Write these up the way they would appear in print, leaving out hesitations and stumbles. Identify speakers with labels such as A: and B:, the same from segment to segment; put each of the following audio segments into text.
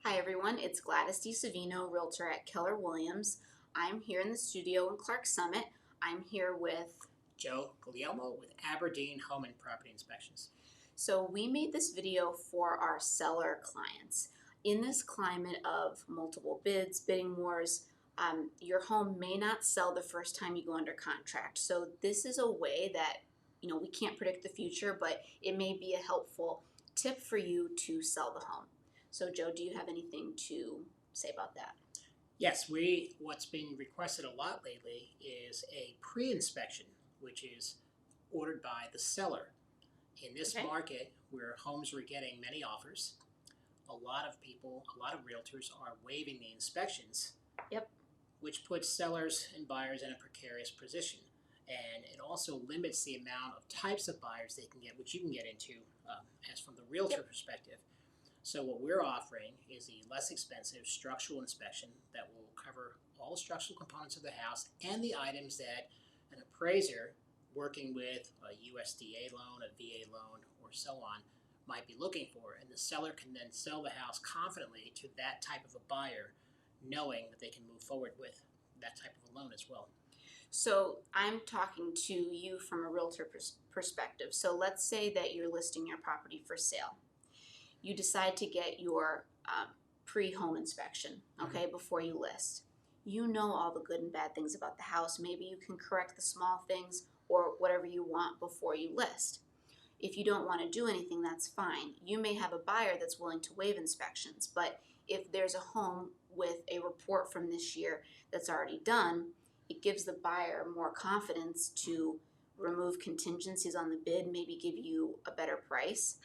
A: Hi everyone, it's Gladys DiSavino, Realtor at Keller Williams. I'm here in the studio in Clark Summit. I'm here with,
B: Joe Guglielmo with Aberdeen Home and Property Inspections.
A: so we made this video for our seller clients. In this climate of multiple bids, bidding wars, your home may not sell the first time you go under contract. So this is a way that, we can't predict the future, but it may be a helpful tip for you to sell the home. So Joe, do you have anything to say about that?
B: Yes, what's been requested a lot lately is a pre-inspection, which is ordered by the seller. In this
A: Okay.
B: market where homes are getting many offers, a lot of people, a lot of realtors are waiving the inspections.
A: Yep.
B: Which puts sellers and buyers in a precarious position. And it also limits the amount of types of buyers they can get, which you can get into as from the realtor perspective. So what we're offering is a less expensive structural inspection that will cover all the structural components of the house and the items that an appraiser working with a USDA loan, a VA loan, or so on might be looking for. And the seller can then sell the house confidently to that type of a buyer, knowing that they can move forward with that type of a loan as well.
A: So I'm talking to you from a realtor perspective. So let's say that you're listing your property for sale. You decide to get your pre-home inspection, okay, before you list. You know all the good and bad things about the house. Maybe you can correct the small things or whatever you want before you list. If you don't want to do anything, that's fine. You may have a buyer that's willing to waive inspections, but if there's a home with a report from this year that's already done, it gives the buyer more confidence to remove contingencies on the bid, maybe give you a better price.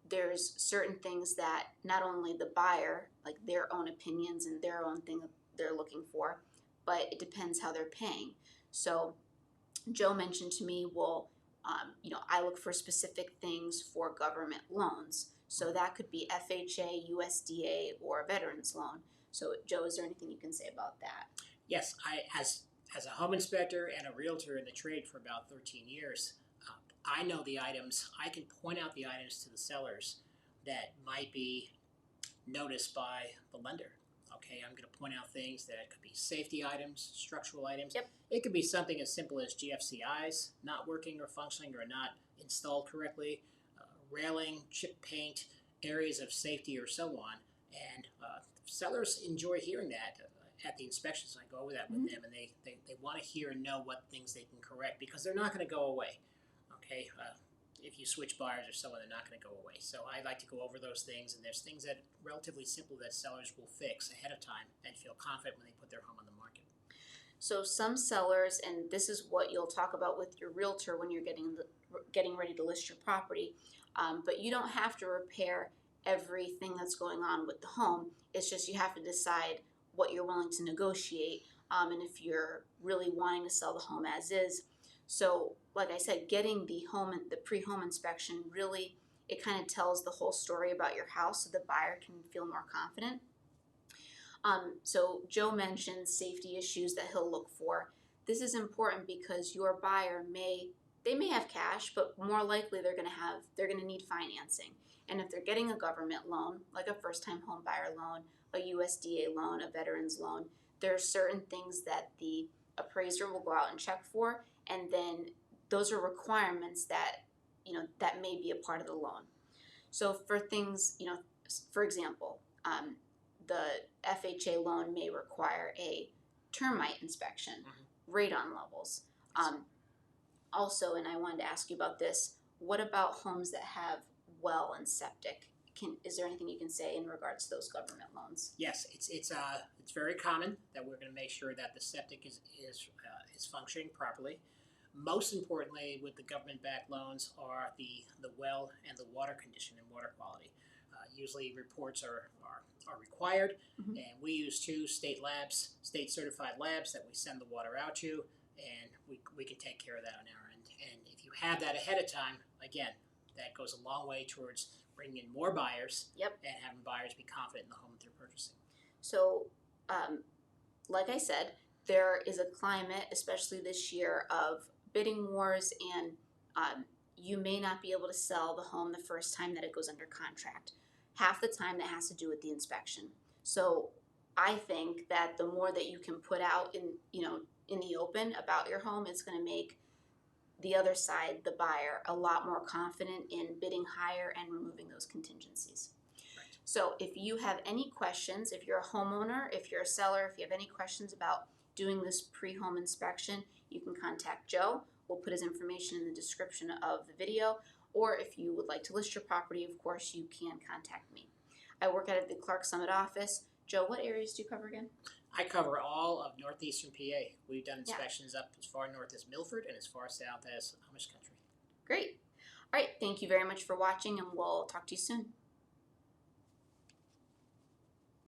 A: There's certain things that not only the buyer, like their own opinions and their own thing that they're looking for, but it depends how they're paying. So Joe mentioned to me, well, I look for specific things for government loans. So that could be FHA, USDA, or a veterans loan. So Joe, is there anything you can say about that?
B: Yes, as a home inspector and a realtor in the trade for about 13 years, I know the items. I can point out the items to the sellers that might be noticed by the lender. Okay, I'm going to point out things that could be safety items, structural items.
A: Yep.
B: It could be something as simple as GFCIs not working or functioning or not installed correctly, railing, chip paint, areas of safety, or so on. And sellers enjoy hearing that at the inspections. I go over that with them, and they want to hear and know what things they can correct because they're not going to go away. Okay, if you switch buyers or so on, they're not going to go away. So I like to go over those things, and there's things that are relatively simple that sellers will fix ahead of time and feel confident when they put their home on the market.
A: So some sellers, and this is what you'll talk about with your realtor when you're getting ready to list your property, but you don't have to repair everything that's going on with the home. It's just you have to decide what you're willing to negotiate, and if you're really wanting to sell the home as is. So, like I said, getting the pre-home inspection, really, it kind of tells the whole story about your house, so the buyer can feel more confident. So Joe mentioned safety issues that he'll look for. This is important because your buyer may have cash, but more likely they're going to need financing. And if they're getting a government loan, like a first-time home buyer loan, a USDA loan, a veterans loan, there are certain things that the appraiser will go out and check for, and then those are requirements that that may be a part of the loan. So for things, for example, the FHA loan may require a termite inspection, radon levels. Also, and I wanted to ask you about this, what about homes that have well and septic? Is there anything you can say in regards to those government loans?
B: Yes, it's very common that we're going to make sure that the septic is functioning properly. Most importantly, with the government-backed loans are the well and the water condition and water quality. Usually reports are required, and we use 2 state certified labs that we send the water out to, and we can take care of that on our end. And if you have that ahead of time, again, that goes a long way towards bringing in more buyers.
A: Yep.
B: And having buyers be confident in the home that they're purchasing.
A: So, like I said, there is a climate, especially this year, of bidding wars, and you may not be able to sell the home the first time that it goes under contract. half the time that has to do with the inspection. So I think that the more that you can put out in, in the open about your home, it's going to make the other side, the buyer, a lot more confident in bidding higher and removing those contingencies.
B: Right.
A: So if you have any questions, if you're a homeowner, if you're a seller, if you have any questions about doing this pre-home inspection, you can contact Joe. We'll put his information in the description of the video. Or if you would like to list your property, of course, you can contact me. I work out of the Clark Summit office. Joe, what areas do you cover again?
B: I cover all of northeastern PA. We've done inspections up as far north as Milford and as far south as Amish country.
A: Great. All right, thank you very much for watching, and we'll talk to you soon.